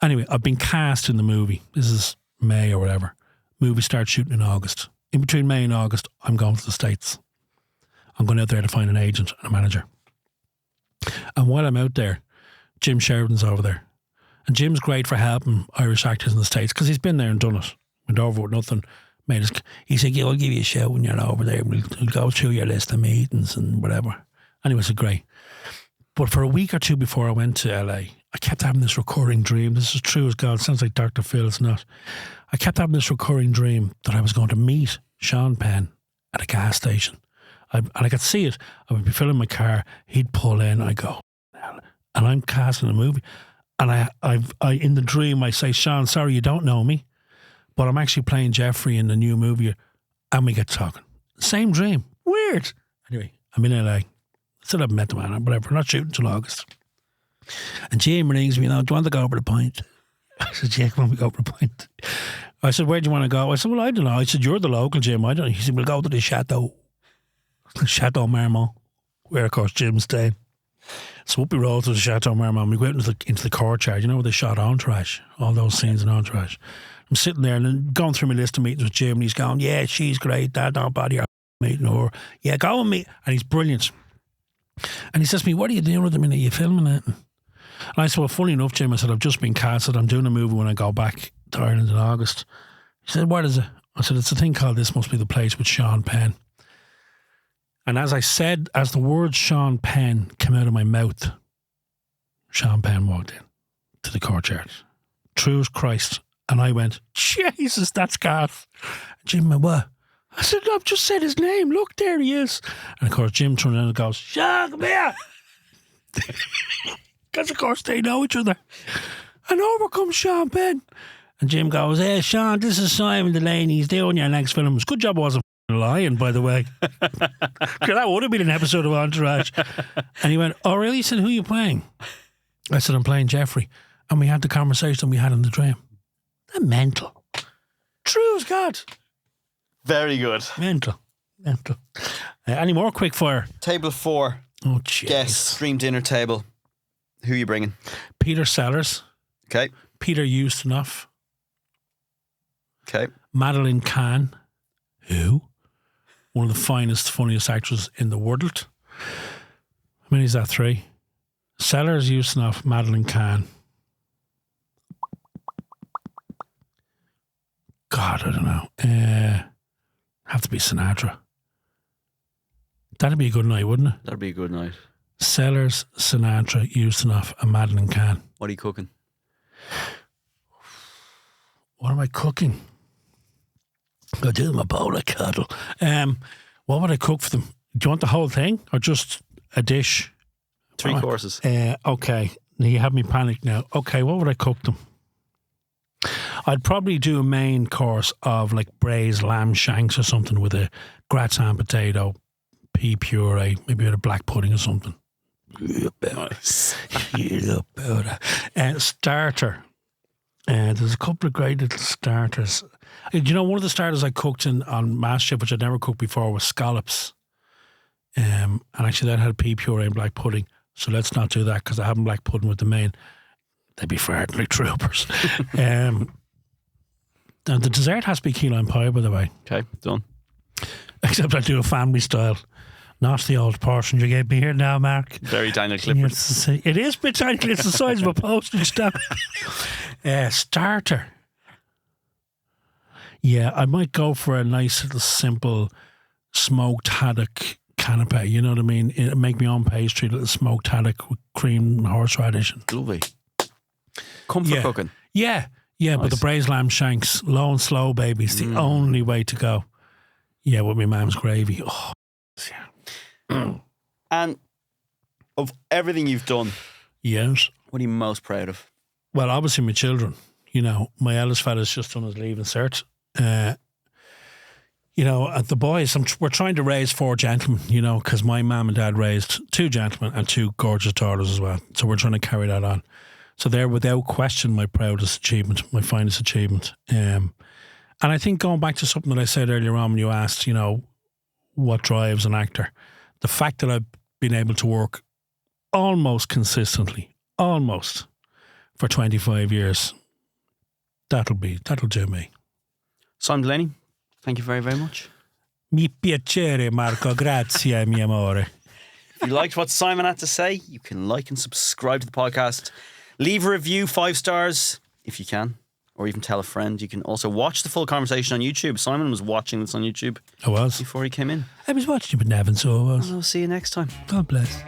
Anyway, I've been cast in the movie. This is May or whatever. Movie starts shooting in August. In between May and August, I'm going to the States. I'm going out there to find an agent and a manager. And while I'm out there, Jim Sheridan's over there. And Jim's great for helping Irish actors in the States because he's been there and done it. Went over with nothing. He said, yeah, I'll give you a shout when you're over there. We'll go through your list of meetings and whatever. Anyway, it's great. But for a week or two before I went to LA, I kept having this recurring dream. This is true as God. It sounds like Dr. Phil. It's not. I kept having this recurring dream that I was going to meet Sean Penn at a gas station. And I could see it. I would be filling my car. He'd pull in. I go, and I'm casting a movie. And I in the dream, I say, Sean, sorry, you don't know me, but I'm actually playing Jeffrey in the new movie. And we get talking. Same dream. Weird. Anyway, I'm in LA. Still haven't met the man, whatever. We're not shooting until August. And Jim rings me, do you want to go over the pint? I said, Jake, when we go over the pint? I said, where do you want to go? I said, well, I don't know. I said, you're the local, Jim. I don't know. He said, we'll go to the Chateau Marmont, where, of course, Jim's staying. So up we roll to the Chateau Marmont. We go out into the courtyard, you know, where they shot Entourage, all those scenes in Entourage. I'm sitting there and then going through my list of meetings with Jim, and he's going, yeah, she's great, Dad, don't bother your meeting her. Yeah, go and meet. And he's brilliant. And he says to me, what are you doing at the minute? Are you filming it? And I said, well, funny enough, Jim, I said, I've just been casted. I'm doing a movie when I go back to Ireland in August. He said, what is it? I said, it's a thing called This Must Be the Place with Sean Penn. And as I said, as the word Sean Penn came out of my mouth, Sean Penn walked in to the courtyard. True as Christ. And I went, Jesus, that's Garth. Jim went, what? I said, I've just said his name. Look, there he is. And of course, Jim turned around and goes, Sean, come here. Because of course they know each other. And over comes Sean Penn. And Jim goes, hey, Sean, this is Simon Delaney. He's doing your next film. Good job I wasn't lying, by the way. Because that would have been an episode of Entourage. And he went, oh, really? He said, who are you playing? I said, I'm playing Jeffrey. And we had the conversation we had in the dream. They're mental. True as God. Very good. Mental. Any more quick fire? Table 4. Oh, jeez. Guests, dream dinner table. Who are you bringing? Peter Sellers. Okay. Peter Ustinov. Okay. Madeleine Kahn. Who? One of the finest, funniest actors in the world. How many is that? 3? Sellers, Ustinov, Madeleine Kahn. God, I don't know. Have to be Sinatra. That'd be a good night, wouldn't it? That'd be a good night. Sellers, Sinatra, Ustinov, and Madeleine Kahn. What are you cooking? What am I cooking? I do my bowl of cuddle. What would I cook for them? Do you want the whole thing or just a dish? 3 courses. Okay. You have me panicked now. Okay, what would I cook them? I'd probably do a main course of like braised lamb shanks or something with a gratin potato, pea puree, maybe with a black pudding or something. Nice. Starter. There's a couple of great little starters. Do you know one of the starters I cooked on MasterChef, which I'd never cooked before, was scallops. And actually that had pea puree and black pudding. So let's not do that because I haven't black pudding with the main. They'd be farting like troopers. And the dessert has to be key lime pie, by the way. Okay, done. Except I do a family style. Not the old portion you gave me here now, Mark. Very Daniel Clifford. It is a bit tiny. It's the size of a postage stamp. Starter. Yeah, I might go for a nice little simple smoked haddock canapé. You know what I mean? Make my own pastry, little smoked haddock with cream and horseradish. Lovely. Comfort cooking. Yeah, nice. But the braised lamb shanks, low and slow, baby, is the only way to go. Yeah, with my mum's gravy. Oh, yeah. And of everything you've done, yes, what are you most proud of? Well, obviously my children. You know, my eldest fella's just done his leaving cert. You know, the boys, we're trying to raise 4 gentlemen, you know, because my mum and dad raised 2 gentlemen and 2 gorgeous daughters as well. So we're trying to carry that on. So they're without question my proudest achievement, my finest achievement. And I think going back to something that I said earlier on when you asked, you know, what drives an actor, the fact that I've been able to work almost consistently, for 25 years, that'll do me. Simon Delaney, thank you very, very much. Mi piacere, Marco. Grazie, mi amore. If you liked what Simon had to say, you can like and subscribe to the podcast. Leave a review, 5 stars, if you can, or even tell a friend. You can also watch the full conversation on YouTube. Simon was watching this on YouTube. I was. Before he came in. I was watching it with Nevin, so I was. And I'll see you next time. God bless.